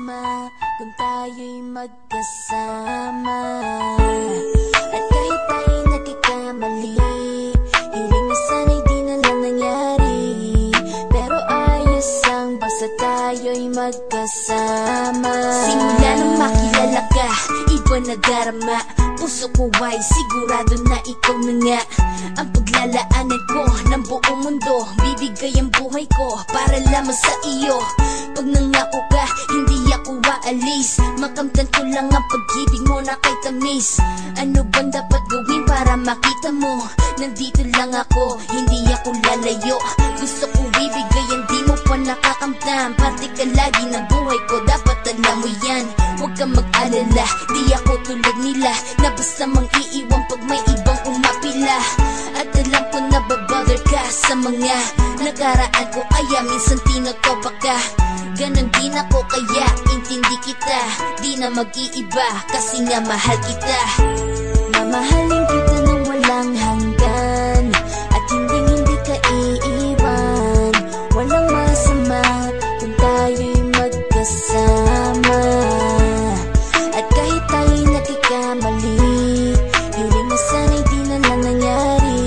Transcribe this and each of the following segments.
masama kung tayo'y magkasama. At kahit tayo'y nagkakamali, hiling na sana'y di na lang nangyari. Pero ayos ang basta tayo'y magkasama. Simula nang makilala ka, iba na darama. Puso ko ay sigurado na ikaw na nga ang paglalaanan ko ng buong mundo. Bibigay ang buhay ko para lamang sa iyo. Pag nangako ka, hindi ako aalis. Makamtan ko lang ang pag-ibig mo na kay tamis. Ano bang dapat gawin para makita mo? Nandito lang ako, hindi ako lalayo. Gusto ko ibigay ang di mo pa nakakamtan. Parte ka lagi ng buhay ko, dapat alam mo yan. Huwag kang mag-alala, di ako tulad nila na basta mang iiwan pag may ibang umapila. At alam ko na babother ka sa mga nakaraan ko, kaya minsan tinotopa ka. Ganon din ako kaya intindi kita. Di na mag-iiba kasi nga mahal kita. Mamahalin kita nang walang hanggan at hindi ka iiwan. Walang masama kung tayo'y magkasama. At kahit tayo'y nagkakamali, hiling na sana'y di na lang nangyari.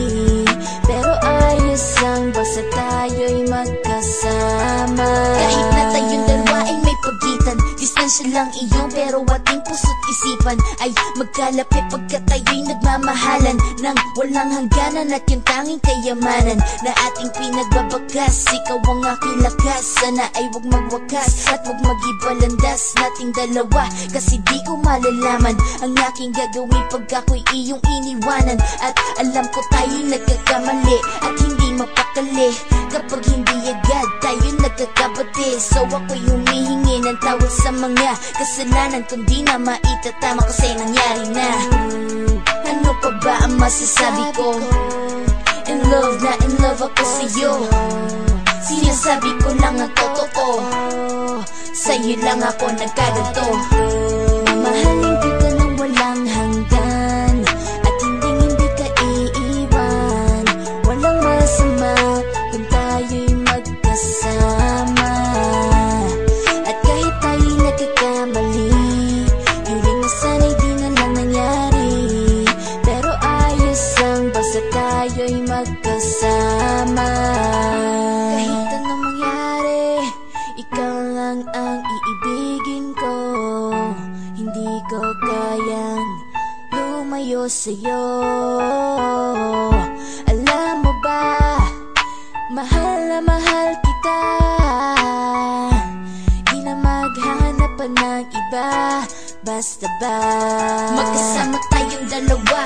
Pero ayos lang basta tayo'y magkasama. Kahit na tayong dalawa ay may pagitan, distansya lang iyon pero ating puso't isipan ay magkalapit pagkat tayo'y nagmamahalan ng walang hangganan. At yung tanging kayamanan na ating pinagbabagas, ikaw ang aking lakas. Sana ay huwag magwakas at huwag mag-ibalandas nating dalawa, kasi di ko malalaman ang aking gagawin pag ako'y iyong iniwanan. At alam ko tayo'y nagkakamali at hindi mapakali kapag hindi agad tayo nagkakabati. So ako'y humihingi ng tawad sa mga kasalanan kung di na maitatama kasi nangyari na. Ano pa ba ang masasabi ko? In love na in love ako sa'yo. Sinasabi ko lang ang totoo, sa'yo lang ako nagkaganto. Mamahalin kita nang walang hanggan at hindi ka iiwan. Walang masama kung tayo'y magkasama. At kahit tayo'y nagkakamali, hiling na sana'y di na lang nangyari. Pero ayos lang basta tayo'y magkasama. Kahit anong mangyari, ikaw lang ang iibigin ko. Hindi ko kayang lumayo sa'yo. Alam mo ba, mahal na mahal kita. Di na maghanap pa ng iba, basta ba magkasama tayong dalawa.